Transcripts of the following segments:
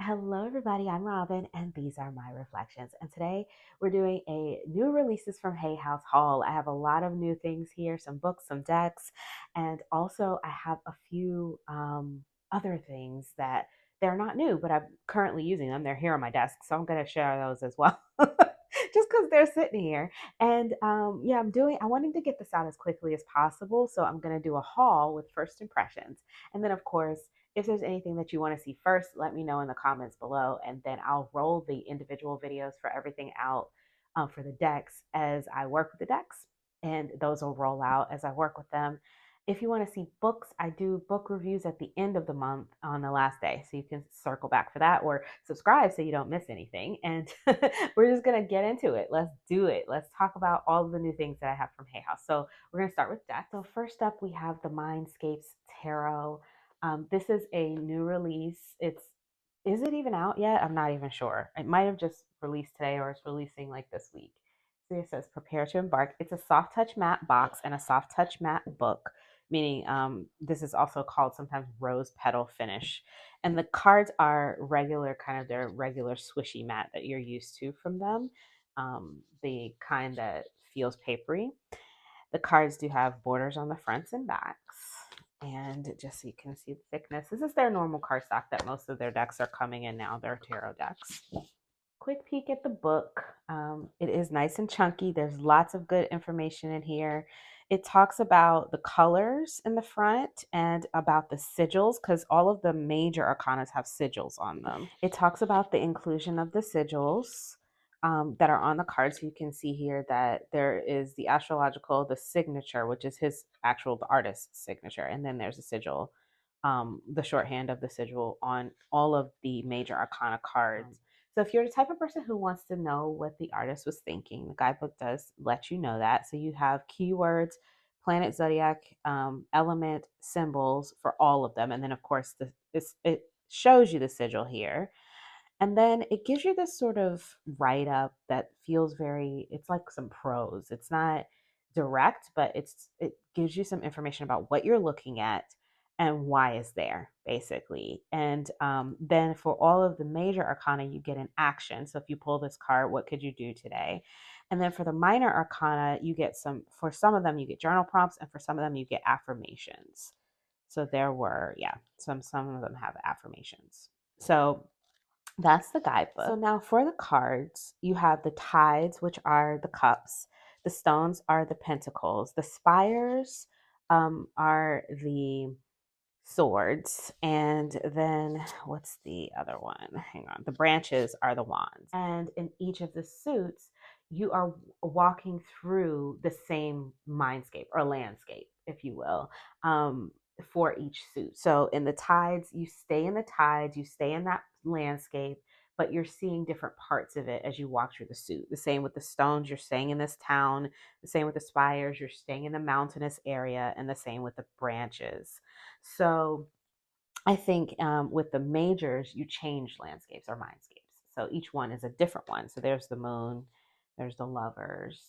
Hello, everybody. I'm Robin, and these are my reflections. And today we're doing a new releases from Hay House haul. I have a lot of new things here, some books, some decks, and also I have a few other things that they're not new, but I'm currently using them. They're here on my desk, so I'm going to share those as well. Just because they're sitting here. And yeah, I'm wanting to get this out as quickly as possible. So I'm going to do a haul with first impressions. And then, of course, if there's anything that you want to see first, let me know in the comments below, and then I'll roll the individual videos for everything out for the decks as I work with the decks, and those will roll out as I work with them. If you want to see books, I do book reviews at the end of the month on the last day, so you can circle back for that or subscribe so you don't miss anything. And we're just going to get into it. Let's do it. Let's talk about all of the new things that I have from Hay House. So we're going to start with decks. So first up, we have the Mindscapes Tarot. This is a new release. Is it even out yet? I'm not even sure. It might have just released today or it's releasing like this week. So it says prepare to embark. It's a soft touch matte box and a soft touch matte book, meaning this is also called sometimes rose petal finish. And the cards are regular, kind of their regular swishy matte that you're used to from them, the kind that feels papery. The cards do have borders on the fronts and backs. And just so you can see the thickness, this is their normal cardstock that most of their decks are coming in now, their tarot decks. Quick peek at the book. It is nice and chunky. There's lots of good information in here. It talks about the colors in the front and about the sigils, because all of the major arcanas have sigils on them. It talks about the inclusion of the sigils that are on the card. So you can see here that there is the astrological, the signature, which is his actual, the artist's signature. And then there's a sigil, the shorthand of the sigil on all of the major arcana cards. So if you're the type of person who wants to know what the artist was thinking, the guidebook does let you know that. So you have keywords, planet, zodiac, element, symbols for all of them. And then, of course, it shows you the sigil here. And then it gives you this sort of write up that feels it's like some prose. It's not direct, but it gives you some information about what you're looking at and why it's there, basically. And then for all of the major arcana, you get an action. So if you pull this card, what could you do today? And then for the minor arcana, for some of them, you get journal prompts, and for some of them, you get affirmations. So there were, yeah, some of them have affirmations. So that's the guidebook. So now for the cards, you have the tides, which are the cups. The stones are the pentacles. The spires are the swords. And then what's the other one? Hang on. The branches are the wands. And in each of the suits, you are walking through the same mindscape or landscape, if you will, for each suit. So in the tides, you stay in the tides, you stay in that landscape, but you're seeing different parts of it as you walk through the suit. The same with the stones, you're staying in this town. The same with the spires, you're staying in the mountainous area, and the same with the branches. So I think with the majors, you change landscapes or mindscapes. So each one is a different one. So there's the moon, there's the lovers,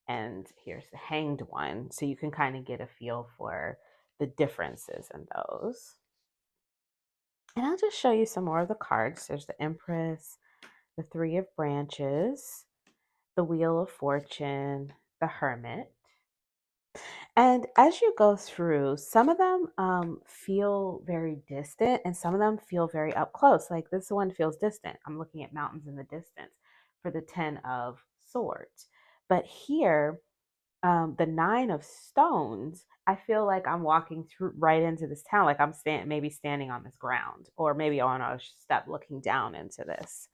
and here's the hanged one. So you can kind of get a feel for the differences in those. And I'll just show you some more of the cards. There's the Empress, the Three of Branches, the Wheel of Fortune, the Hermit. And as you go through, some of them feel very distant and some of them feel very up close. Like this one feels distant. I'm looking at mountains in the distance for the 10 of Swords. But here, the 9 of Stones, I feel like I'm walking through right into this town. Like I'm maybe standing on this ground or maybe on a step looking down into this.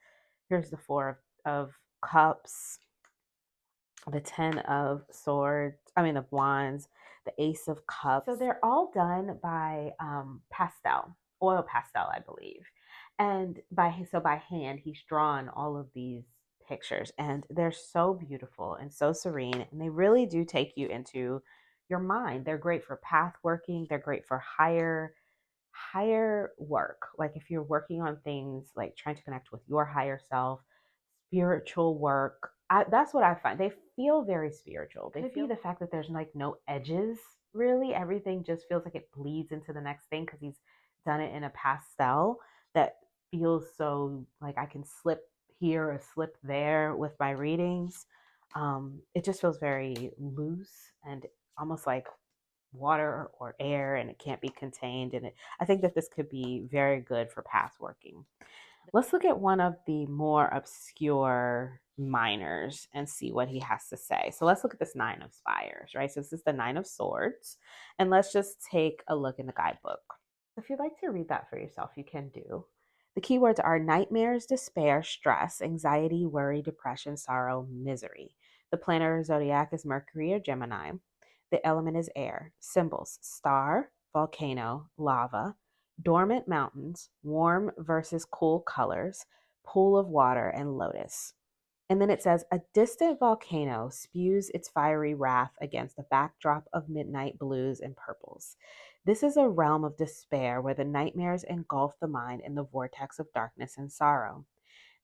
Here's the 4 of Cups, the 10 of Swords, of Wands, the Ace of Cups. So they're all done by oil pastel, I believe. And by hand, he's drawn all of these pictures, and they're so beautiful and so serene, and they really do take you into your mind. They're great for path working. They're great for higher work. Like if you're working on things like trying to connect with your higher self, spiritual work. That's what I find. They feel very spiritual. They feel the fact that there's like no edges, really. Everything just feels like it bleeds into the next thing because he's done it in a pastel that feels so like I can slip here or slip there with my readings. It just feels very loose and almost like water or air, and it can't be contained. And I think that this could be very good for path working. Let's look at one of the more obscure minors and see what he has to say. So let's look at this Nine of Spires, right? So this is the Nine of Swords. And let's just take a look in the guidebook. If you'd like to read that for yourself, you can do. The keywords are nightmares, despair, stress, anxiety, worry, depression, sorrow, misery. The planet or zodiac is Mercury or Gemini. The element is air. Symbols: star, volcano, lava, dormant mountains, warm versus cool colors, pool of water, and lotus. And then it says, a distant volcano spews its fiery wrath against a backdrop of midnight blues and purples. This is a realm of despair where the nightmares engulf the mind in the vortex of darkness and sorrow.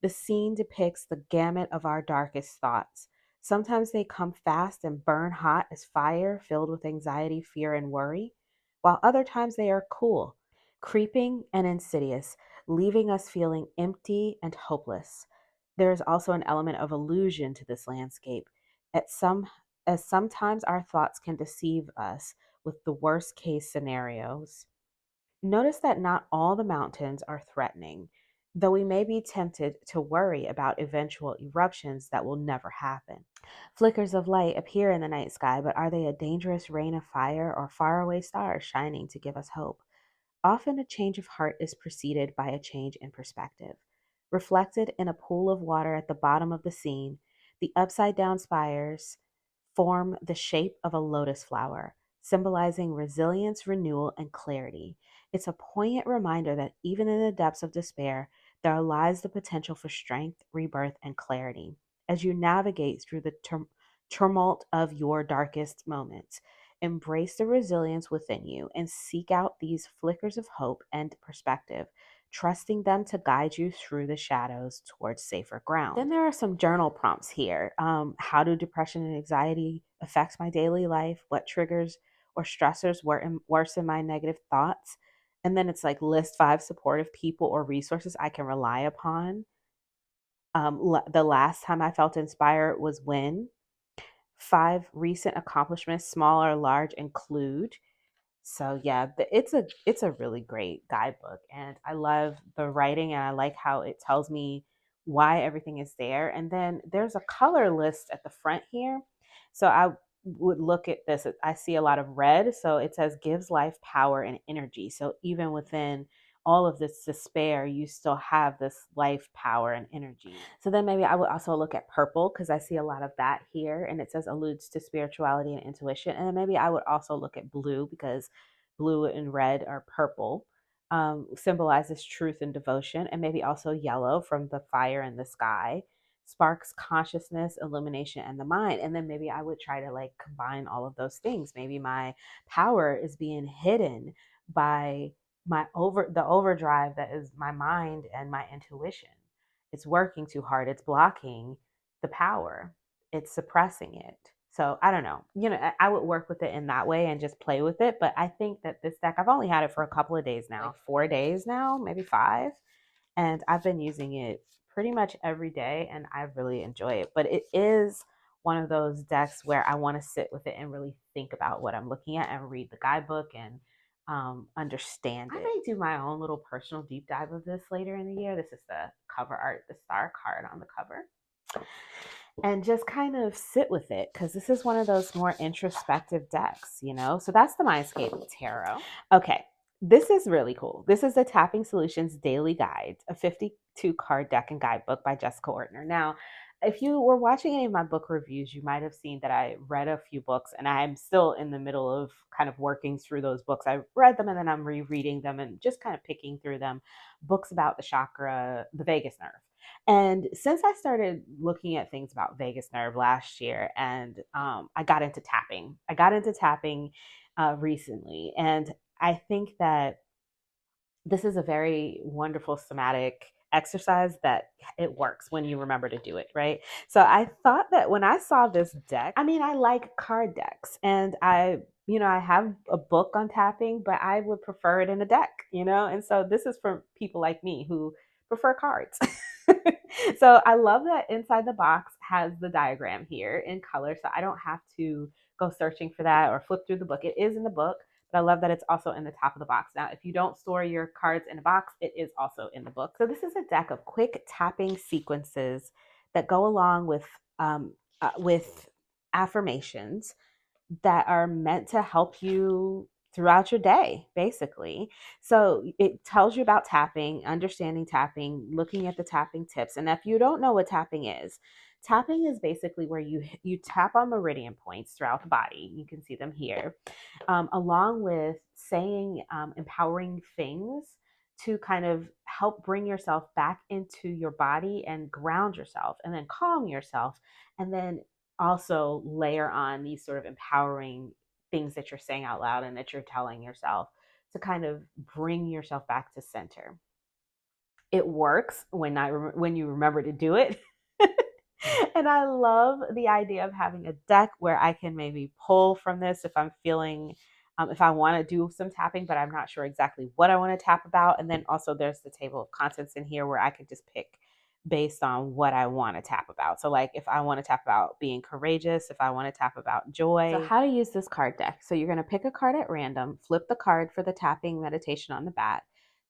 The scene depicts the gamut of our darkest thoughts. Sometimes they come fast and burn hot as fire, filled with anxiety, fear, and worry, while other times they are cool, creeping, and insidious, leaving us feeling empty and hopeless. There is also an element of illusion to this landscape, as sometimes our thoughts can deceive us with the worst case scenarios. Notice that not all the mountains are threatening, though we may be tempted to worry about eventual eruptions that will never happen. Flickers of light appear in the night sky, but are they a dangerous rain of fire or faraway stars shining to give us hope? Often a change of heart is preceded by a change in perspective. Reflected in a pool of water at the bottom of the scene, the upside down spires form the shape of a lotus flower, symbolizing resilience, renewal, and clarity. It's a poignant reminder that even in the depths of despair, there lies the potential for strength, rebirth, and clarity. As you navigate through the turmoil of your darkest moments, embrace the resilience within you and seek out these flickers of hope and perspective, trusting them to guide you through the shadows towards safer ground. Then there are some journal prompts here. How do depression and anxiety affect my daily life? What triggers or stressors worsen my negative thoughts? And then it's like list 5 supportive people or resources I can rely upon. The last time I felt inspired was when. 5 recent accomplishments, small or large, include. So yeah, it's a really great guidebook, and I love the writing, and I like how it tells me why everything is there. And then there's a color list at the front here. So I would look at this. I see a lot of red, so it says gives life power and energy. So even within all of this despair, you still have this life power and energy. So then maybe I would also look at purple because I see a lot of that here, and it says alludes to spirituality and intuition. And then maybe I would also look at blue because blue and red are purple, symbolizes truth and devotion. And maybe also yellow from the fire in the sky sparks consciousness, illumination, and the mind. And then maybe I would try to like combine all of those things. Maybe my power is being hidden by the overdrive that is my mind and my intuition. It's working too hard. It's blocking the power. It's suppressing it. So I don't know. I would work with it in that way and just play with it. But I think that this deck, I've only had it for a couple of days now, like 4 days now, maybe 5. And I've been using it pretty much every day, and I really enjoy it. But it is one of those decks where I want to sit with it and really think about what I'm looking at and read the guidebook and understand it. I may do my own little personal deep dive of this later in the year. This is the cover art, the star card on the cover, and just kind of sit with it because this is one of those more introspective decks. So that's the Mindscapes Tarot. Okay, this is really cool. This is the Tapping Solutions Daily Guide, a 52 card deck and guidebook by Jessica Ortner. Now, if you were watching any of my book reviews, you might have seen that I read a few books, and I'm still in the middle of kind of working through those books. I read them and then I'm rereading them and just kind of picking through them. Books about the chakra, the vagus nerve. And since I started looking at things about vagus nerve last year, and I got into tapping, recently. And I think that this is a very wonderful somatic exercise that it works when you remember to do it, right? So I thought that when I saw this deck, I mean, I like card decks, and I have a book on tapping, but I would prefer it in a deck. And so this is for people like me who prefer cards. So I love that inside the box has the diagram here in color, so I don't have to go searching for that or flip through the book. It is in the book, but I love that it's also in the top of the box. Now, if you don't store your cards in a box, it is also in the book. So this is a deck of quick tapping sequences that go along with affirmations that are meant to help you throughout your day, basically. So it tells you about tapping, understanding tapping, looking at the tapping tips. And if you don't know what tapping is basically where you tap on meridian points throughout the body. You can see them here, along with saying empowering things to kind of help bring yourself back into your body and ground yourself and then calm yourself, and then also layer on these sort of empowering things that you're saying out loud and that you're telling yourself to kind of bring yourself back to center. It works when you remember to do it. And I love the idea of having a deck where I can maybe pull from this if I'm feeling, if I want to do some tapping, but I'm not sure exactly what I want to tap about. And then also there's the table of contents in here where I could just pick based on what I want to tap about. So like if I want to tap about being courageous, if I want to tap about joy. So how to use this card deck. So you're going to pick a card at random, flip the card for the tapping meditation on the back,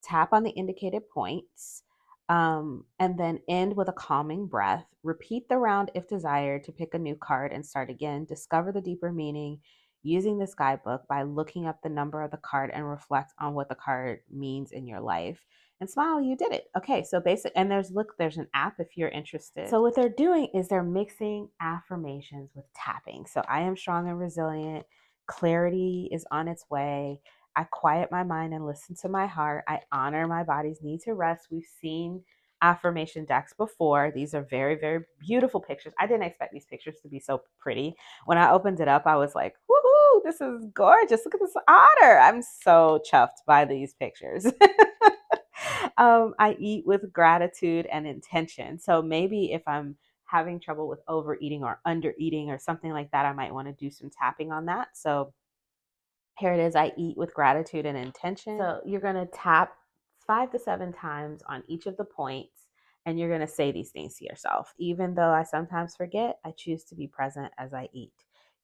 tap on the indicated points, and then end with a calming breath. Repeat the round if desired to pick a new card and start again. Discover the deeper meaning using this guidebook by looking up the number of the card and reflect on what the card means in your life. And smile, you did it. Okay, so and there's an app if you're interested. So what they're doing is they're mixing affirmations with tapping. So I am strong and resilient. Clarity is on its way. I quiet my mind and listen to my heart. I honor my body's need to rest. We've seen affirmation decks before. These are very, very beautiful pictures. I didn't expect these pictures to be so pretty. When I opened it up, I was like, woohoo, this is gorgeous. Look at this otter. I'm so chuffed by these pictures. I eat with gratitude and intention. So maybe if I'm having trouble with overeating or undereating or something like that, I might want to do some tapping on that. So here it is. I eat with gratitude and intention. So you're going to tap 5 to 7 times on each of the points, and you're going to say these things to yourself. Even though I sometimes forget, I choose to be present as I eat.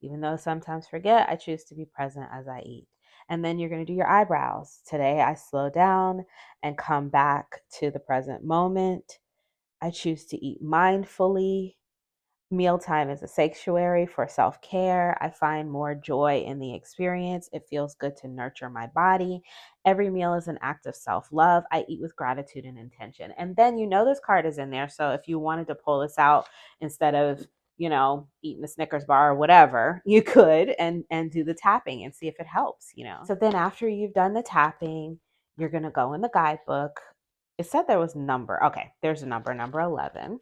Even though I sometimes forget, I choose to be present as I eat. And then you're going to do your eyebrows. Today, I slow down and come back to the present moment. I choose to eat mindfully. Mealtime is a sanctuary for self-care. I find more joy in the experience. It feels good to nurture my body. Every meal is an act of self-love. I eat with gratitude and intention. And then this card is in there. So if you wanted to pull this out instead of, eating a Snickers bar or whatever, you could and do the tapping and see if it helps. So then after you've done the tapping, you're going to go in the guidebook. It said there was number. Okay, there's a number 11.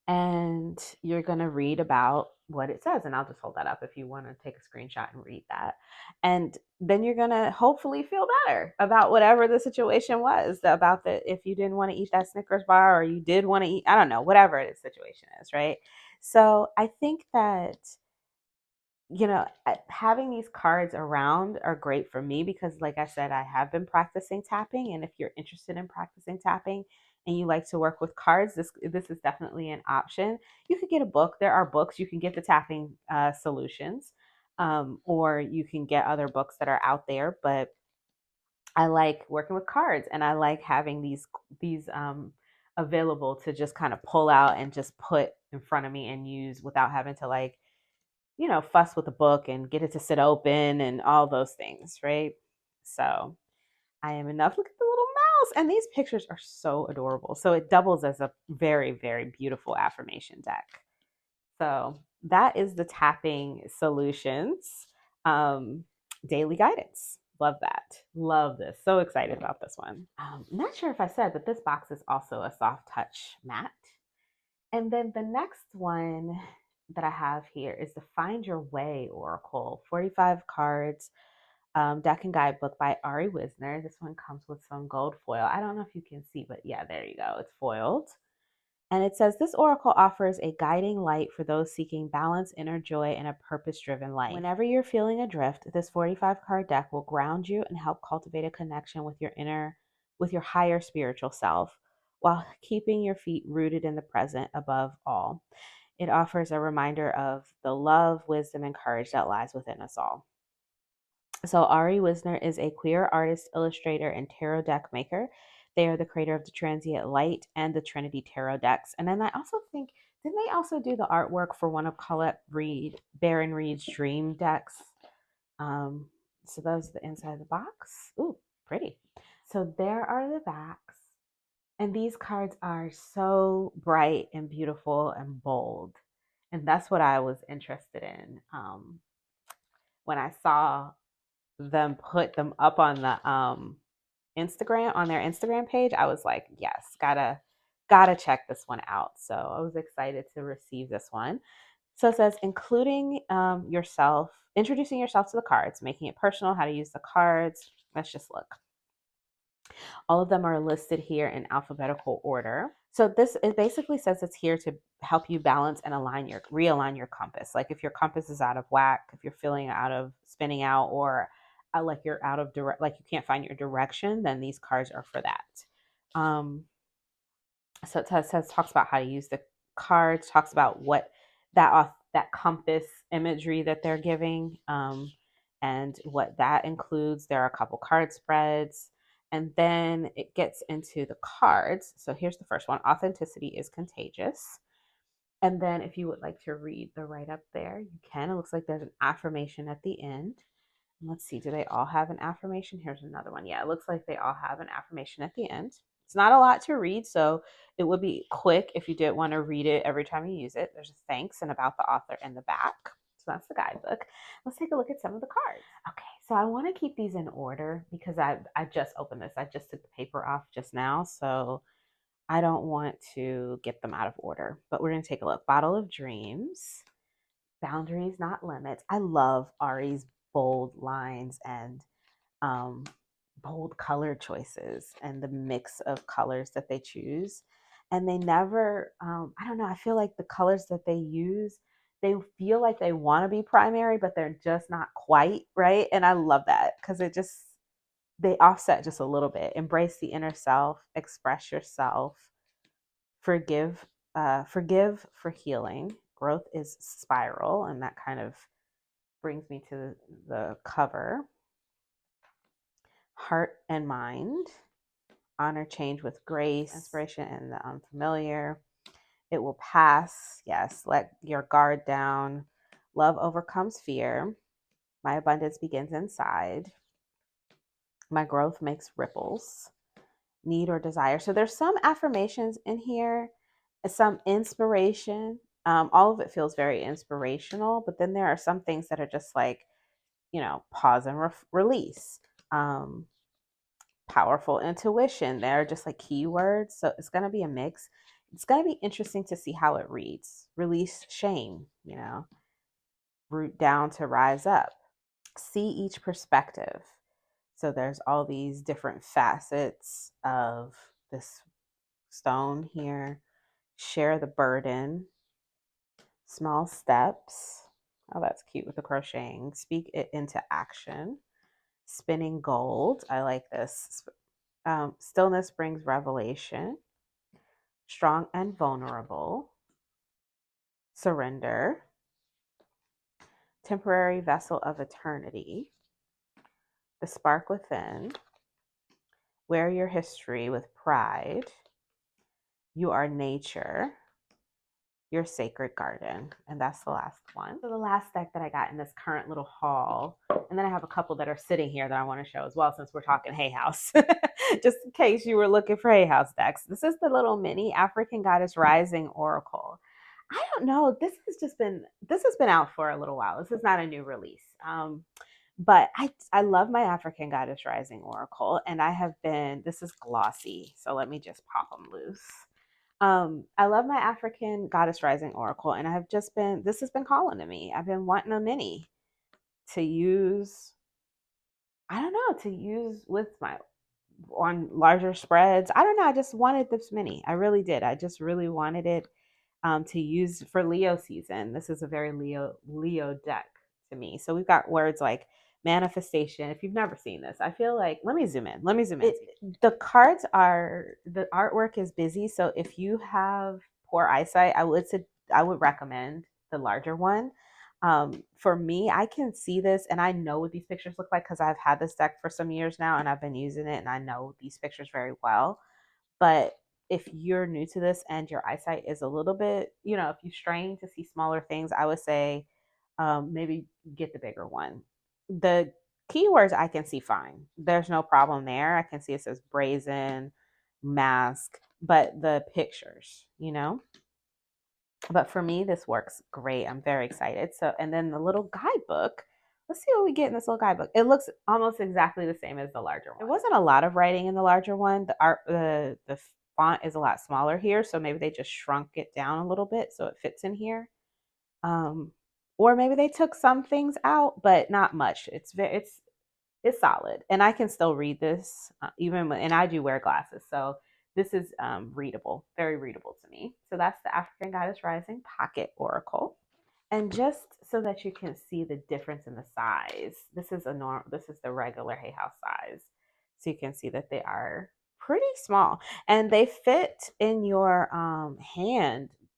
And you're going to read about what it says. And I'll just hold that up if you want to take a screenshot and read that. And then you're going to hopefully feel better about whatever the situation was, about if you didn't want to eat that Snickers bar or you did want to eat, I don't know, whatever the situation is, right? So I think that having these cards around are great for me because, like I said, I have been practicing tapping. And if you're interested in practicing tapping and you like to work with cards, this is definitely an option. You could get a book. There are books. You can get the tapping solutions, or you can get other books that are out there. But I like working with cards, and I like having these available to just kind of pull out and just put in front of me and use without having to fuss with the book and get it to sit open and all those things, right? So I am enough. Look at the little mouse. And these pictures are so adorable. So it doubles as a very, very beautiful affirmation deck. So that is the tapping solutions daily guidance. Love that. Love this. So excited about this one. Not sure if I said, but this box is also a soft touch mat. And then the next one that I have here is the Find Your Way Oracle, 45 cards, deck and guidebook by Ari Wisner. This one comes with some gold foil. I don't know if you can see, but yeah, there you go. It's foiled. And it says, this oracle offers a guiding light for those seeking balance, inner joy, and a purpose-driven life. Whenever you're feeling adrift, this 45 card deck will ground you and help cultivate a connection with your inner with your higher spiritual self while keeping your feet rooted in the present above all. It offers a reminder of the love, wisdom, and courage that lies within us all. So, Ari Wisner is a queer artist, illustrator, and tarot deck maker. They are the creator of the Transient Light and the Trinity Tarot decks. And then I also think, didn't they also do the artwork for one of Colette Reed, Baron Reed's dream decks? Um, so those are the inside of the box. Ooh, pretty. So there are the backs. And these cards are so bright and beautiful and bold. And that's what I was interested in. When I saw them put them up on the Instagram, on their Instagram page, I was like, yes, gotta check this one out. So I was excited to receive this one. So it says, including yourself, introducing yourself to the cards, making it personal, how to use the cards. Let's just look. All of them are listed here in alphabetical order. So this, it basically says it's here to help you balance and realign your compass. Like if your compass is out of whack, if you're feeling out of spinning out, or like you're out of like you can't find your direction, then these cards are for that. So it talks about how to use the cards, talks about what that compass imagery that they're giving, and what that includes. There are a couple card spreads, and then it gets into the cards. So here's the first one: authenticity is contagious. And then if you would like to read the write up there, you can. It looks like there's an affirmation at the end. Let's see, do they all have an affirmation? Here's another one. Yeah, it looks like they all have an affirmation at the end. It's not a lot to read, so it would be quick if you did want to read it every time you use it. There's a thanks and about the author in the back. So that's the guidebook. Let's take a look at some of the cards. Okay, so I want to keep these in order because I just opened this. I just took the paper off just now, so I don't want to get them out of order. But we're going to take a look. Bottle of Dreams. Boundaries, not limits. I love Ari's bold lines and um, bold color choices and the mix of colors that they choose. And they never, I don't know, I feel like the colors that they use, they feel like they want to be primary, but they're just not quite, right? And I love that because they offset just a little bit. Embrace the inner self, express yourself, forgive, forgive for healing. Growth is spiral, and that kind of brings me to the cover. Heart and mind. Honor change with grace. Inspiration and the unfamiliar. It will pass. Yes. Let your guard down. Love overcomes fear. My abundance begins inside. My growth makes ripples. Need or desire. So there's some affirmations in here, some inspiration. All of it feels very inspirational, but then there are some things that are just like, pause and release. Powerful intuition. They're just like keywords. So it's going to be a mix. It's going to be interesting to see how it reads. Release shame, root down to rise up. See each perspective. So there's all these different facets of this stone here. Share the burden. Small steps. Oh, that's cute with the crocheting. Speak it into action. Spinning gold. I like this. Stillness brings revelation. Strong and vulnerable. Surrender. Temporary vessel of eternity. The spark within. Wear your history with pride. You are nature. Your sacred garden. And that's the last one. So the last deck that I got in this current little haul, and then I have a couple that are sitting here that I want to show as well, since we're talking Hay House, just in case you were looking for Hay House decks. This is the little mini African Goddess Rising Oracle. I don't know. This has been out for a little while. This is not a new release. But I love my African Goddess Rising Oracle, and this is glossy. So let me just pop them loose. I love my African Goddess Rising Oracle, and this has been calling to me. I've been wanting a mini to use, I don't know, to use on larger spreads. I don't know. I just wanted this mini. I really did. I just really wanted it to use for Leo season. This is a very Leo deck to me. So we've got words like manifestation. If you've never seen this, I feel like, let me zoom in. The cards the artwork is busy. So if you have poor eyesight, I would recommend the larger one. For me, I can see this and I know what these pictures look like because I've had this deck for some years now and I've been using it and I know these pictures very well. But if you're new to this and your eyesight is a little bit, if you strain to see smaller things, I would say maybe get the bigger one. The keywords I can see fine. There's no problem there. I can see it says brazen, mask, but the pictures, But for me, this works great. I'm very excited. So, and then the little guidebook. Let's see what we get in this little guidebook. It looks almost exactly the same as the larger one. There wasn't a lot of writing in the larger one. The font is a lot smaller here, so maybe they just shrunk it down a little bit so it fits in here. Or maybe they took some things out, but not much. It's solid, and I can still read this and I do wear glasses, so this is readable, very readable to me. So that's the African Goddess Rising Pocket Oracle. And just so that you can see the difference in the size, this is the regular Hay House size. So you can see that they are pretty small and they fit in your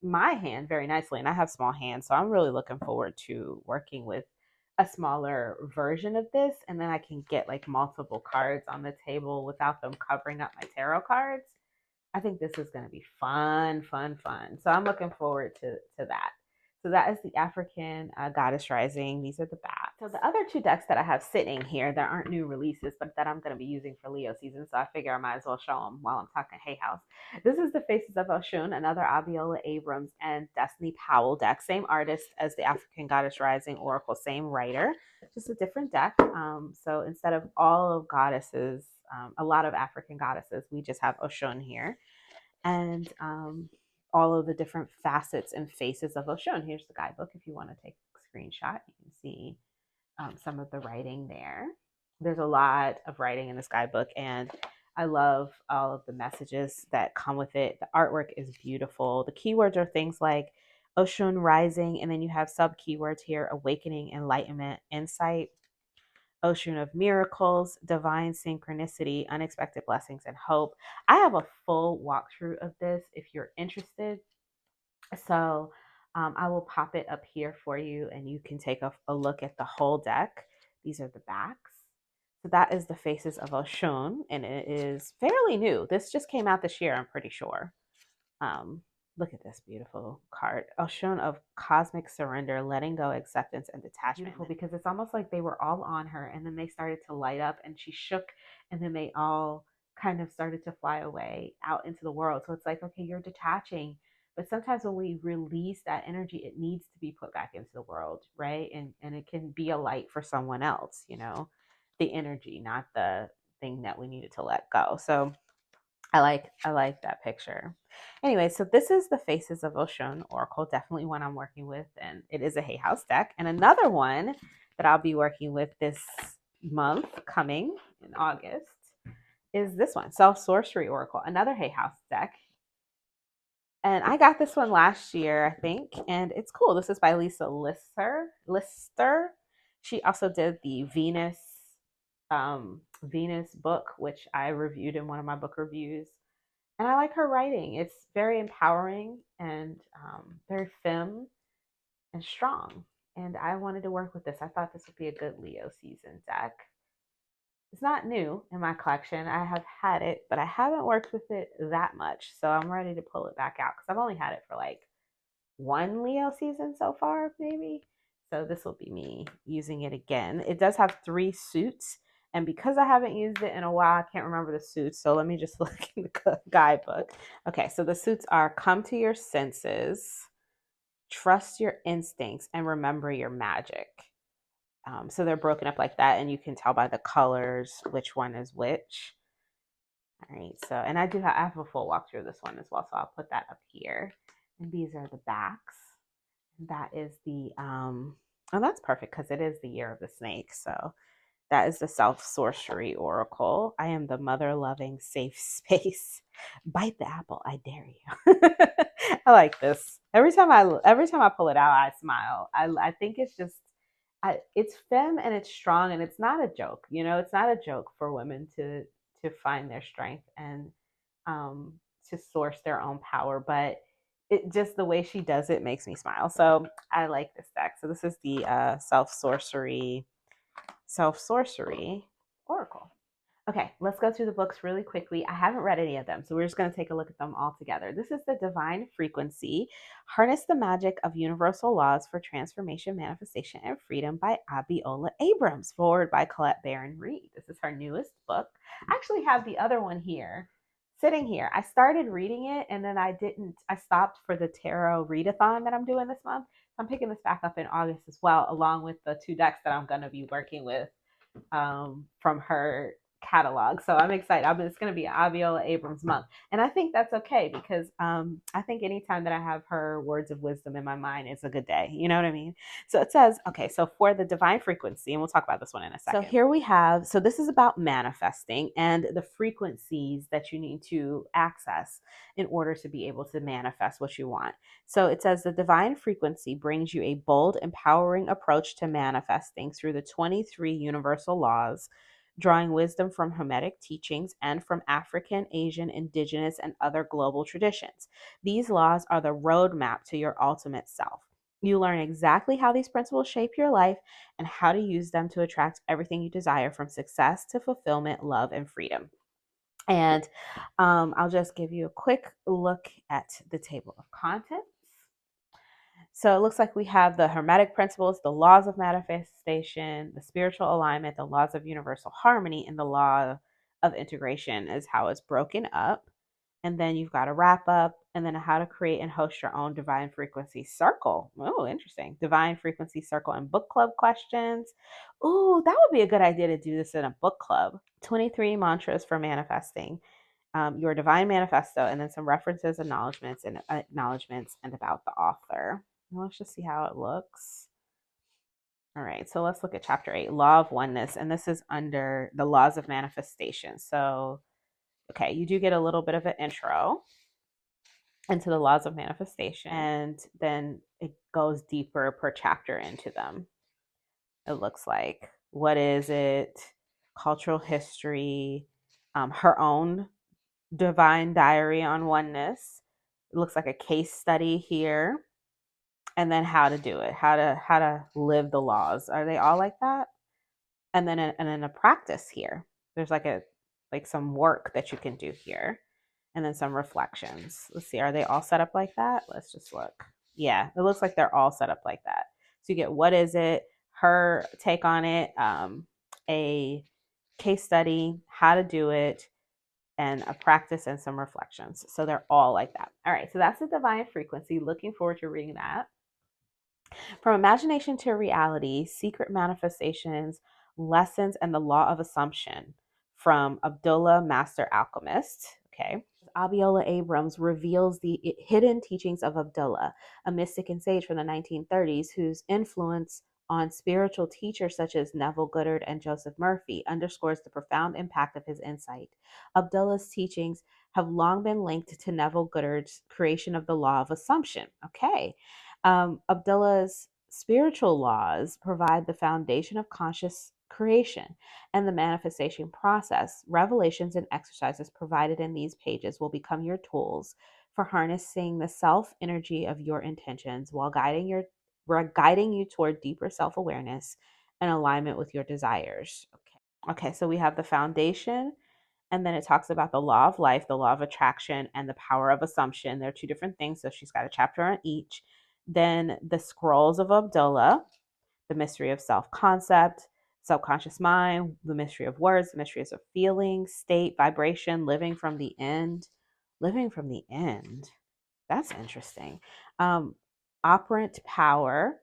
my hand very nicely. And I have small hands, so I'm really looking forward to working with a smaller version of this, and then I can get like multiple cards on the table without them covering up my tarot cards. I think this is going to be fun, fun, fun. So I'm looking forward to that. So that is the African Goddess Rising. These are the backs. So the other two decks that I have sitting here, there aren't new releases, but that I'm going to be using for Leo season. So I figure I might as well show them while I'm talking Hay House. This is the Faces of Oshun, another Abiola Abrams and Destiny Powell deck. Same artist as the African Goddess Rising Oracle, same writer, just a different deck. So instead of all of goddesses, a lot of African goddesses, we just have Oshun here. And all of the different facets and faces of Oshun. Here's the guidebook. If you want to take a screenshot, you can see some of the writing there. There's a lot of writing in this guidebook, and I love all of the messages that come with it. The artwork is beautiful. The keywords are things like Oshun Rising, and then you have sub keywords here: awakening, enlightenment, insight, Ocean of Miracles, Divine Synchronicity, Unexpected Blessings, and Hope. I have a full walkthrough of this if you're interested. So I will pop it up here for you and you can take a look at the whole deck. These are the backs. So that is the Faces of Oshun, and it is fairly new. This just came out this year, I'm pretty sure. Look at this beautiful card. Oshun of Cosmic Surrender, Letting Go, Acceptance, and Detachment. Beautiful, because it's almost like they were all on her and then they started to light up and she shook and then they all kind of started to fly away out into the world. So it's like, okay, you're detaching. But sometimes when we release that energy, it needs to be put back into the world, right? And it can be a light for someone else, the energy, not the thing that we needed to let go. So I like that picture. Anyway, so this is the Faces of Oshun Oracle, definitely one I'm working with, and it is a Hay House deck. And another one that I'll be working with this month coming in August is this one, Sorcery Oracle, another Hay House deck. And I got this one last year, I think, and it's cool. This is by Lisa Lister. She also did the Venus book, which I reviewed in one of my book reviews. And I like her writing. It's very empowering and very femme and strong. And I wanted to work with this. I thought this would be a good Leo season deck. It's not new in my collection. I have had it, but I haven't worked with it that much. So I'm ready to pull it back out because I've only had it for like one Leo season so far, maybe. So this will be me using it again. It does have 3 suits. And because I haven't used it in a while, I can't remember the suits. So let me just look in the guidebook. Okay, so the suits are come to your senses, trust your instincts, and remember your magic. So they're broken up like that, and you can tell by the colors which one is which. All right, so, and I have a full walkthrough of this one as well, so I'll put that up here. And these are the backs. That is the, oh, that's perfect because it is the year of the snake. So that is the Sorcery Oracle. I am the mother-loving safe space. Bite the apple, I dare you. I like this. Every time I pull it out, I smile. I think it's just it's femme and it's strong and it's not a joke. You know, it's not a joke for women to find their strength and um, to source their own power. But it just the way she does it makes me smile. So I like this deck. So this is the self sorcery oracle. Okay, let's go through the books really quickly. I haven't read any of them, so we're just going to take a look at them all together. This is the Divine Frequency, Harness the Magic of Universal Laws for Transformation, Manifestation, and Freedom by Abiola Abrams, forward by Colette Reed. This is her newest book. I actually have the other one here, sitting here. I started reading it, and then I stopped for the tarot readathon that I'm doing this month. I'm picking this back up in August as well, along with the 2 decks that I'm going to be working with from her catalog. So I'm excited. It's going to be Abiola Abrams month. And I think that's okay because I think anytime that I have her words of wisdom in my mind, it's a good day. You know what I mean? So it says, okay, so for the divine frequency, and we'll talk about this one in a second. So here we have, so this is about manifesting and the frequencies that you need to access in order to be able to manifest what you want. So it says the divine frequency brings you a bold, empowering approach to manifesting through the 23 universal laws, drawing wisdom from Hermetic teachings and from African, Asian, indigenous, and other global traditions. These laws are the roadmap to your ultimate self. You learn exactly how these principles shape your life and how to use them to attract everything you desire, from success to fulfillment, love, and freedom. And I'll just give you a quick look at the table of contents. So it looks like we have the Hermetic principles, the laws of manifestation, the spiritual alignment, the laws of universal harmony, and the law of integration is how it's broken up. And then you've got a wrap up, and then how to create and host your own divine frequency circle. Oh, interesting. Divine frequency circle and book club questions. Oh, that would be a good idea to do this in a book club. 23 mantras for manifesting. Your divine manifesto, and then some references, acknowledgments, and about the author. Let's just see how it looks. All right, so let's look at chapter 8, Law of Oneness, and this is under the laws of manifestation. So, okay, you do get a little bit of an intro into the laws of manifestation, and then it goes deeper per chapter into them. It looks like, what is it? Cultural history, her own divine diary on oneness. It looks like a case study here, and then how to do it, how to live the laws. Are they all like that? And then a practice here. There's like some work that you can do here, and then some reflections. Let's see, are they all set up like that? Let's just look. Yeah, it looks like they're all set up like that. So you get, what is it, her take on it, a case study, how to do it, and a practice and some reflections. So they're all like that. All right, so that's the divine frequency. Looking forward to reading that. From imagination to reality, secret manifestations, lessons, and the law of assumption, from Abdullah, Master Alchemist. Okay. Abiola Abrams reveals the hidden teachings of Abdullah, a mystic and sage from the 1930s whose influence on spiritual teachers such as Neville Goddard and Joseph Murphy underscores the profound impact of his insight. Abdullah's teachings have long been linked to Neville Goddard's creation of the law of assumption. Okay. Abdullah's spiritual laws provide the foundation of conscious creation and the manifestation process. Revelations and exercises provided in these pages will become your tools for harnessing the self energy of your intentions while guiding you toward deeper self-awareness and alignment with your desires. Okay, so we have the foundation, and then it talks about the law of life, the law of attraction, and the power of assumption. They're two different things, so she's got a chapter on each. Then the scrolls of Abdullah, the mystery of self-concept, subconscious mind, the mystery of words, the mysteries of feeling, state, vibration, living from the end. Living from the end. That's interesting. Operant power.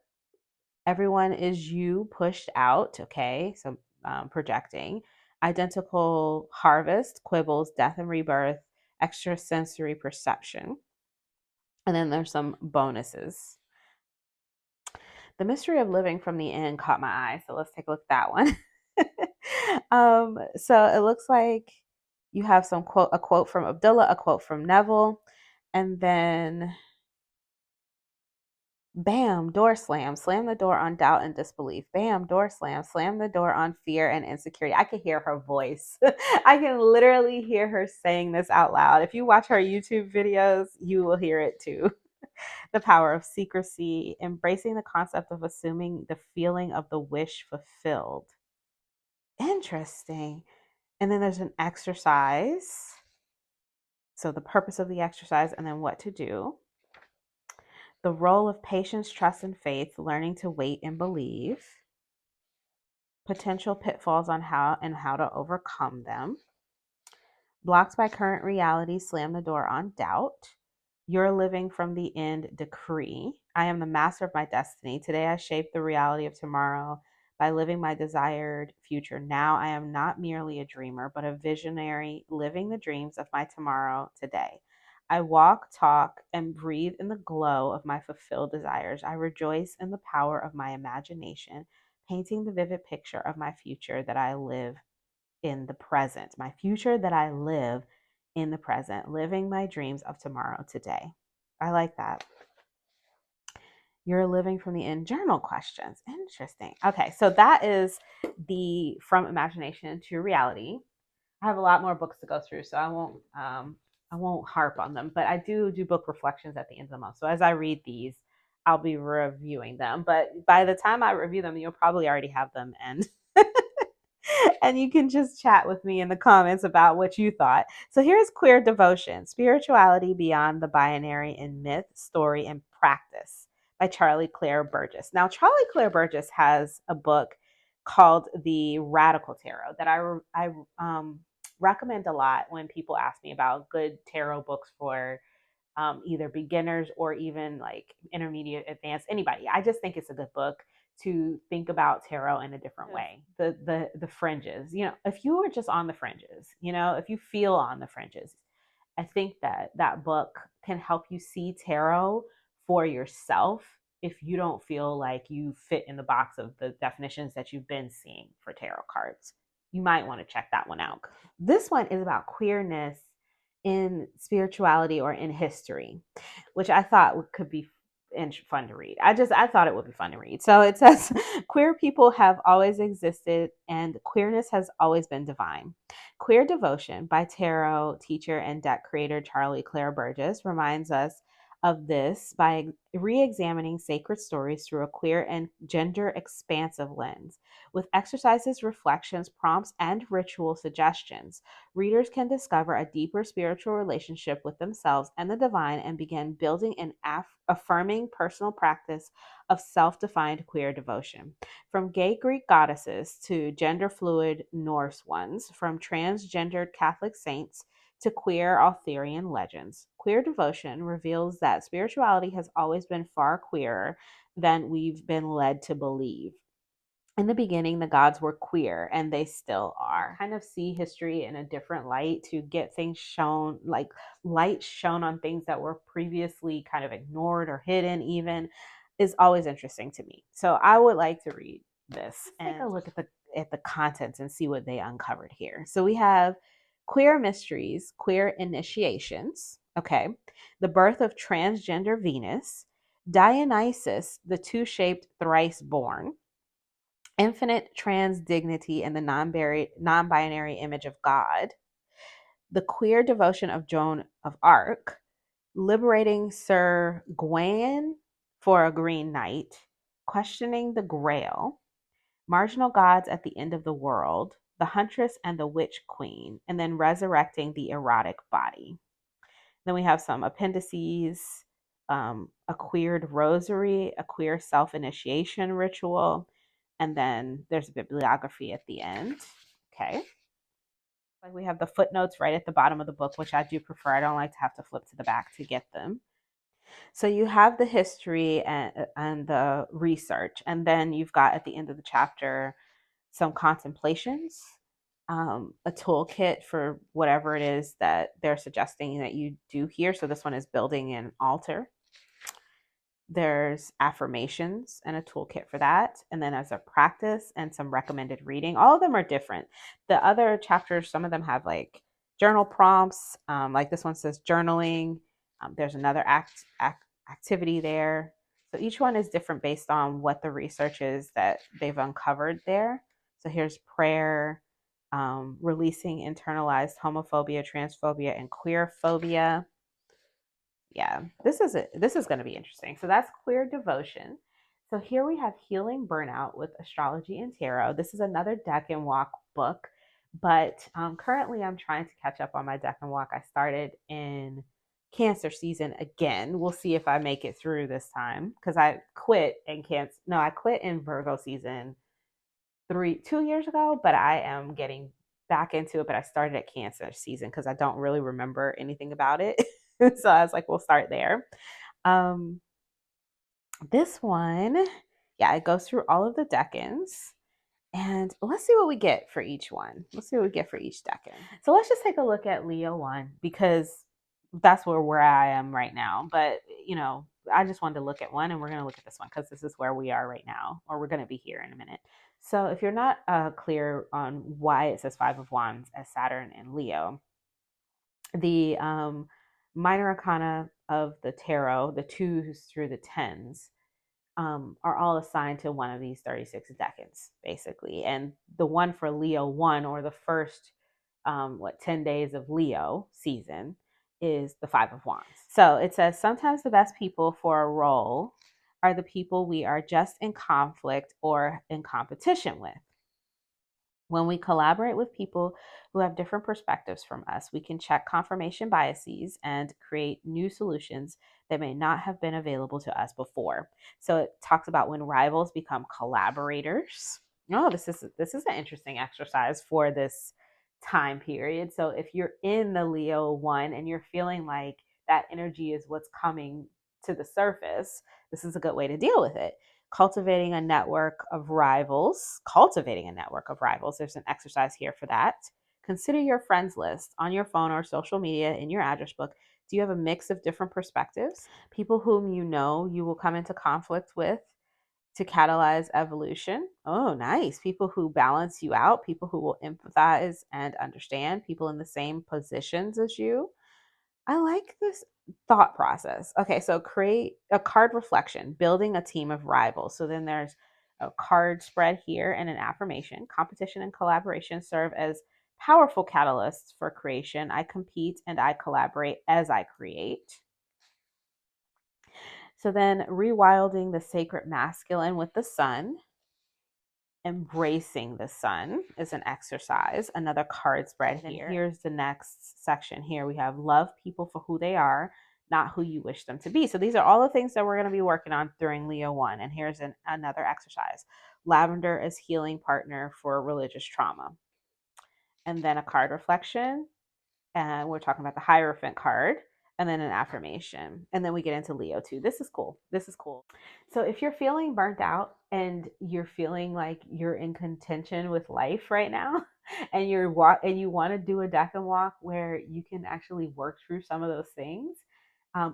Everyone is you pushed out. Okay, so projecting. Identical harvest, quibbles, death and rebirth, extrasensory perception. And then there's some bonuses. The mystery of living from the end caught my eye, so let's take a look at that one. So it looks like you have a quote from Abdullah, a quote from Neville, and then Bam, door slam. Slam the door on doubt and disbelief. Bam, door slam. Slam the door on fear and insecurity. I can hear her voice. I can literally hear her saying this out loud. If you watch her YouTube videos, you will hear it too. The power of secrecy, embracing the concept of assuming the feeling of the wish fulfilled. Interesting. And then there's an exercise. So the purpose of the exercise and then what to do. The role of patience, trust, and faith, learning to wait and believe. Potential pitfalls on how to overcome them. Blocked by current reality, slam the door on doubt. You're living from the end decree. I am the master of my destiny. Today I shape the reality of tomorrow by living my desired future. Now I am not merely a dreamer, but a visionary living the dreams of my tomorrow today. I walk, talk, and breathe in the glow of my fulfilled desires. I rejoice in the power of my imagination, painting the vivid picture of my future that I live in the present, my future that I live in the present, living my dreams of tomorrow today. I like that. You're living from the end, journal questions. Interesting. Okay, so that is the from imagination to reality. I have a lot more books to go through, so I won't harp on them, but I do book reflections at the end of the month. So as I read these, I'll be reviewing them. But by the time I review them, you'll probably already have them and and you can just chat with me in the comments about what you thought. So here's Queer Devotion, Spirituality Beyond the Binary in Myth, Story, and Practice by Charlie Claire Burgess. Now, Charlie Claire Burgess has a book called The Radical Tarot that I recommend a lot when people ask me about good tarot books for either beginners or even like intermediate, advanced, anybody. I just think it's a good book to think about tarot in a different way. The fringes, if you are just on the fringes, if you feel on the fringes, I think that that book can help you see tarot for yourself if you don't feel like you fit in the box of the definitions that you've been seeing for tarot cards. You might want to check that one out. This one is about queerness in spirituality or in history, which I thought could be fun to read. I thought it would be fun to read. So it says, queer people have always existed and queerness has always been divine. Queer Devotion by tarot teacher and deck creator Charlie Claire Burgess reminds us of this by re-examining sacred stories through a queer and gender expansive lens. With exercises, reflections, prompts, and ritual suggestions, readers can discover a deeper spiritual relationship with themselves and the divine and begin building an affirming personal practice of self-defined queer devotion. From gay Greek goddesses to gender fluid Norse ones, from transgendered Catholic saints to queer Arthurian legends, queer devotion reveals that spirituality has always been far queerer than we've been led to believe. In the beginning, the gods were queer, and they still are. Kind of see history in a different light to get things shown, like light shown on things that were previously kind of ignored or hidden, even, is always interesting to me. So I would like to read this and take a look at the contents and see what they uncovered here. So we have queer mysteries, queer initiations. Okay, the birth of transgender Venus, Dionysus, the two-shaped thrice born, infinite trans dignity and the non-binary image of God, the queer devotion of Joan of Arc, liberating Sir Gawain for a Green Knight, questioning the Grail, marginal gods at the end of the world, the Huntress and the Witch Queen, and then resurrecting the erotic body. Then we have some appendices, a queered rosary, a queer self-initiation ritual, and then there's a bibliography at the end. Okay. Like we have the footnotes right at the bottom of the book, which I do prefer. I don't like to have to flip to the back to get them. So you have the history and the research, and then you've got at the end of the chapter some contemplations, a toolkit for whatever it is that they're suggesting that you do here. So this one is building an altar. There's affirmations and a toolkit for that. And then as a practice and some recommended reading. All of them are different. The other chapters, some of them have like journal prompts. Like this one says journaling. There's another activity there. So each one is different based on what the research is that they've uncovered there. So here's prayer, releasing internalized homophobia, transphobia, and queer phobia. Yeah, this is going to be interesting. So that's queer devotion. So here we have healing burnout with astrology and tarot. This is another deck and walk book, but currently I'm trying to catch up on my deck and walk. I started in Cancer season again. We'll see if I make it through this time because I quit in Cancer. No, I quit in Virgo season 2 years ago, but I am getting back into it. But I started at Cancer season because I don't really remember anything about it. So I was like, we'll start there. Um, this one, yeah, it goes through all of the decans. And let's see what we get for each one. Let's see what we get for each decan. So let's just take a look at Leo 1 because that's where I am right now. But, I just wanted to look at one, and we're going to look at this one because this is where we are right now, or we're going to be here in a minute. So if you're not clear on why it says Five of Wands as Saturn and Leo, the minor arcana of the tarot, the 2s through the 10s, are all assigned to one of these 36 decans, basically. And the one for Leo 1, or the first, 10 days of Leo season, is the Five of Wands. So it says, sometimes the best people for a role are the people we are just in conflict or in competition with. When we collaborate with people who have different perspectives from us, we can check confirmation biases and create new solutions that may not have been available to us before. So it talks about when rivals become collaborators. Oh, this is an interesting exercise for this time period. So if you're in the Leo 1 and you're feeling like that energy is what's coming to the surface, this is a good way to deal with it. Cultivating a network of rivals. There's an exercise here for that. Consider your friends list on your phone or social media, in your address book. Do you have a mix of different perspectives? People whom you will come into conflict with to catalyze evolution. Oh, nice. People who balance you out, people who will empathize and understand, people in the same positions as you. I like this thought process. Okay, so create a card reflection, building a team of rivals. So then there's a card spread here and an affirmation. Competition and collaboration serve as powerful catalysts for creation. I compete and I collaborate as I create. So then rewilding the sacred masculine with the sun. Embracing the sun is an exercise. Another card spread here. Here's the next section. Here we have love people for who they are, not who you wish them to be. So these are all the things that we're going to be working on during Leo 1. And here's another exercise. Lavender as healing partner for religious trauma. And then a card reflection. And we're talking about the Hierophant card. And then an affirmation. And then we get into Leo 2. This is cool. So if you're feeling burnt out and you're feeling like you're in contention with life right now, and you want to do a deck and walk where you can actually work through some of those things,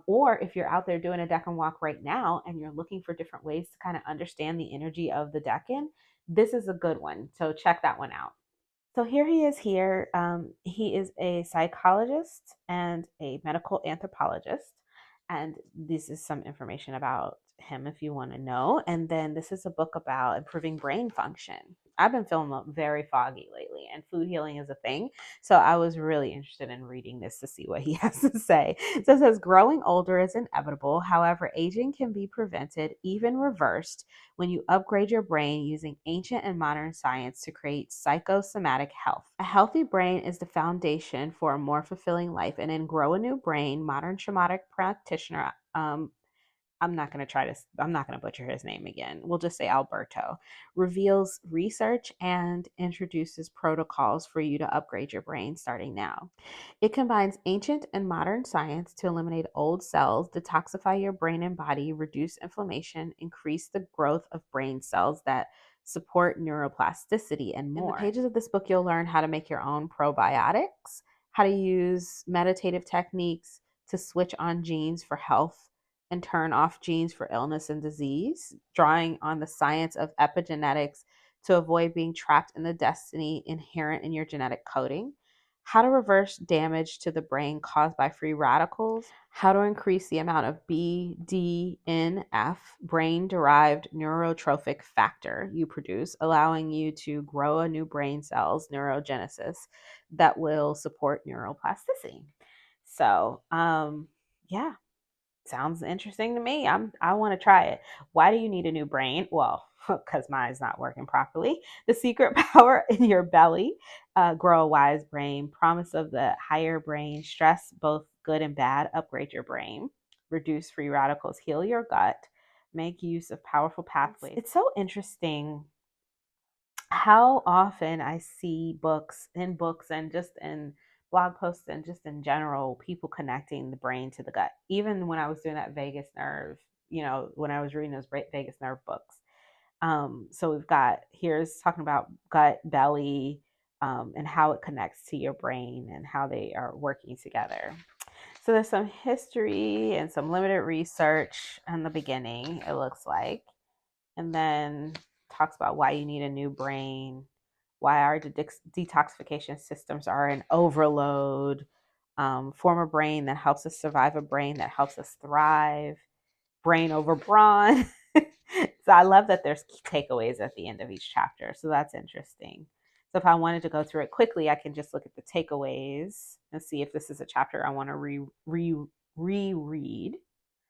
or if you're out there doing a deck and walk right now and you're looking for different ways to kind of understand the energy of the decan, this is a good one. So check that one out. So here he is here. He is a psychologist and a medical anthropologist. And this is some information about him if you want to know. And then this is a book about improving brain function. I've been feeling very foggy lately, and food healing is a thing. So I was really interested in reading this to see what he has to say. So it says, growing older is inevitable. However, aging can be prevented, even reversed, when you upgrade your brain using ancient and modern science to create psychosomatic health. A healthy brain is the foundation for a more fulfilling life. And in Grow a New Brain, modern shamanic practitioner, I'm not going to butcher his name again. We'll just say Alberto, reveals research and introduces protocols for you to upgrade your brain starting now. It combines ancient and modern science to eliminate old cells, detoxify your brain and body, reduce inflammation, increase the growth of brain cells that support neuroplasticity, and more. In the pages of this book, you'll learn how to make your own probiotics, how to use meditative techniques to switch on genes for health and turn off genes for illness and disease, drawing on the science of epigenetics to avoid being trapped in the destiny inherent in your genetic coding, how to reverse damage to the brain caused by free radicals, how to increase the amount of BDNF, brain-derived neurotrophic factor, you produce, allowing you to grow a new brain cells, neurogenesis, that will support neuroplasticity. So, yeah, sounds interesting to me. I want to try it. Why do you need a new brain? Well, because mine's not working properly. The secret power in your belly. Grow a wise brain. Promise of the higher brain. Stress, both good and bad. Upgrade your brain. Reduce free radicals. Heal your gut. Make use of powerful pathways. It's so interesting how often I see books and just in blog posts and just in general, people connecting the brain to the gut. Even when I was doing that vagus nerve, when I was reading those vagus nerve books. So we've got here's talking about gut, belly, and how it connects to your brain and how they are working together. So there's some history and some limited research in the beginning, it looks like. And then talks about why you need a new brain, why our detoxification systems are in overload, form a brain that helps us survive, a brain that helps us thrive, brain over brawn. So I love that there's takeaways at the end of each chapter. So that's interesting. So if I wanted to go through it quickly, I can just look at the takeaways and see if this is a chapter I want to reread.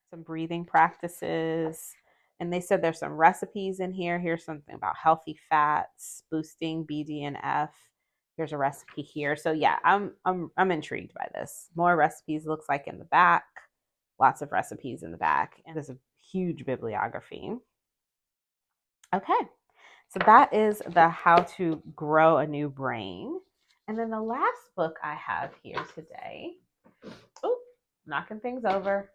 Some breathing practices. And they said there's some recipes in here. Here's something about healthy fats, boosting BDNF. Here's a recipe here. So yeah, I'm intrigued by this. More recipes looks like in the back. Lots of recipes in the back. And there's a huge bibliography. Okay, so that is the How to Grow a New Brain. And then the last book I have here today, knocking things over,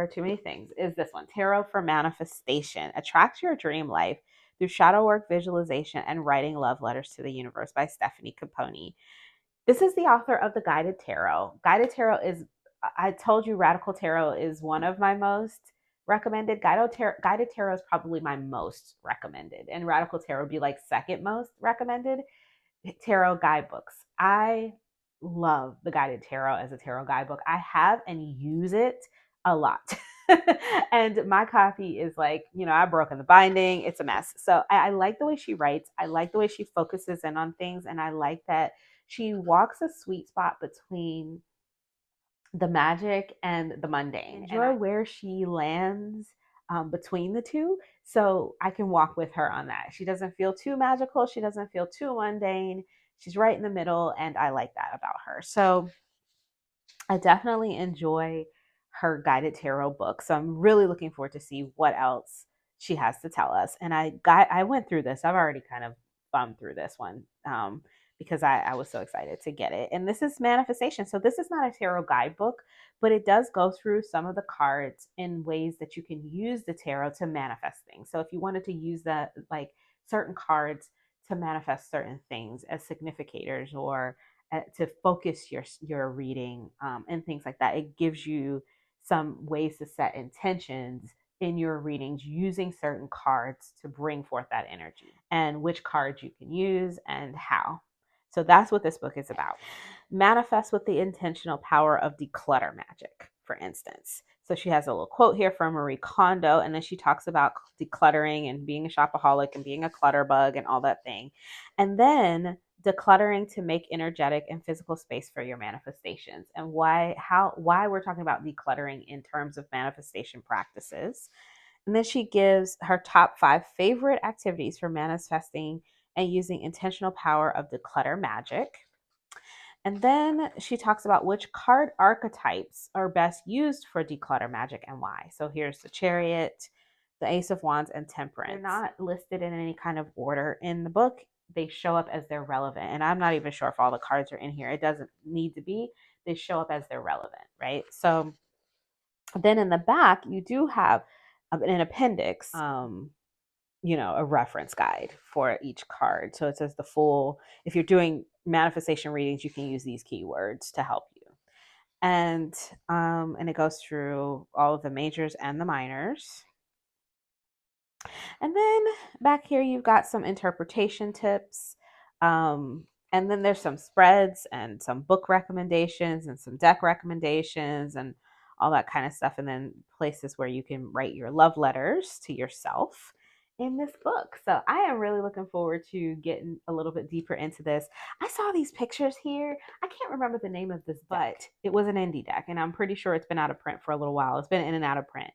too many things, is this one, Tarot for Manifestation. Attract Your Dream Life Through Shadow Work, Visualization, and Writing Love Letters to the Universe by Stephanie Capone. This is the author of the Guided Tarot. Guided Tarot is, I told you, Radical Tarot is one of my most recommended. Guided Tarot is probably my most recommended, and Radical Tarot would be like second most recommended tarot guidebooks. I love the Guided Tarot as a tarot guidebook. I have and use it a lot. And my copy is like, I've broken the binding. It's a mess. So I like the way she writes. I like the way she focuses in on things. And I like that she walks a sweet spot between the magic and the mundane. Enjoy where she lands between the two. So I can walk with her on that. She doesn't feel too magical. She doesn't feel too mundane. She's right in the middle. And I like that about her. So I definitely enjoy her Guided Tarot book. So I'm really looking forward to see what else she has to tell us. And I went through this. I've already kind of thumbed through this one because I was so excited to get it. And this is manifestation. So this is not a tarot guidebook, but it does go through some of the cards in ways that you can use the tarot to manifest things. So if you wanted to use that, like certain cards to manifest certain things as significators or to focus your reading and things like that. It gives you some ways to set intentions in your readings using certain cards to bring forth that energy and which cards you can use and how. So that's what this book is about. Manifest with the intentional power of declutter magic, for instance. So she has a little quote here from Marie Kondo, and then she talks about decluttering and being a shopaholic and being a clutter bug and all that thing. And then decluttering to make energetic and physical space for your manifestations, and why we're talking about decluttering in terms of manifestation practices. And then she gives her top 5 favorite activities for manifesting and using intentional power of declutter magic. And then she talks about which card archetypes are best used for declutter magic and why. So here's the Chariot, the Ace of Wands, and Temperance. They're not listed in any kind of order in the book. They show up as they're relevant. And I'm not even sure if all the cards are in here. It doesn't need to be. They show up as they're relevant, right? So then in the back, you do have an appendix, a reference guide for each card. So it says the full, if you're doing manifestation readings, you can use these keywords to help you. And it goes through all of the majors and the minors. And then back here, you've got some interpretation tips. And And then there's some spreads and some book recommendations and some deck recommendations and all that kind of stuff. And then places where you can write your love letters to yourself in this book. So I am really looking forward to getting a little bit deeper into this. I saw these pictures here. I can't remember the name of this, but it was an indie deck, and I'm pretty sure it's been out of print for a little while. It's been in and out of print.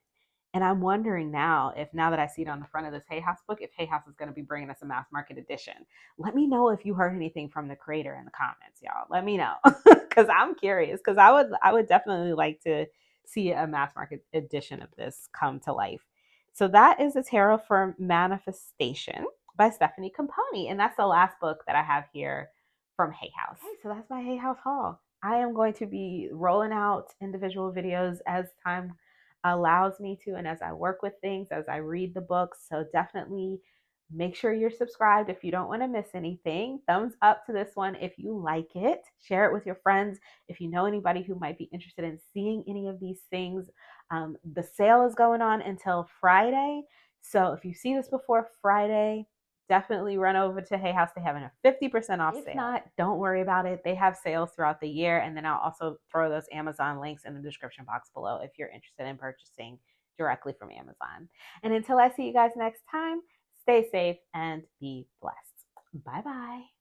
And I'm wondering now if, now that I see it on the front of this Hay House book, if Hay House is going to be bringing us a mass market edition. Let me know if you heard anything from the creator in the comments, y'all. Let me know, because I'm curious. Because I would definitely like to see a mass market edition of this come to life. So that is a tarot for manifestation by Stephanie Camponi, and that's the last book that I have here from Hay House. Okay, so that's my Hay House haul. I am going to be rolling out individual videos as time allows me to, and as I work with things, as I read the books. So definitely make sure you're subscribed if you don't want to miss anything. Thumbs up to this one if you like it. Share it with your friends if you know anybody who might be interested in seeing any of these things. The sale is going on until Friday. So if you see this before Friday, definitely run over to Hay House. They have a 50% off sale. If not, don't worry about it. They have sales throughout the year. And then I'll also throw those Amazon links in the description box below if you're interested in purchasing directly from Amazon. And until I see you guys next time, stay safe and be blessed. Bye-bye.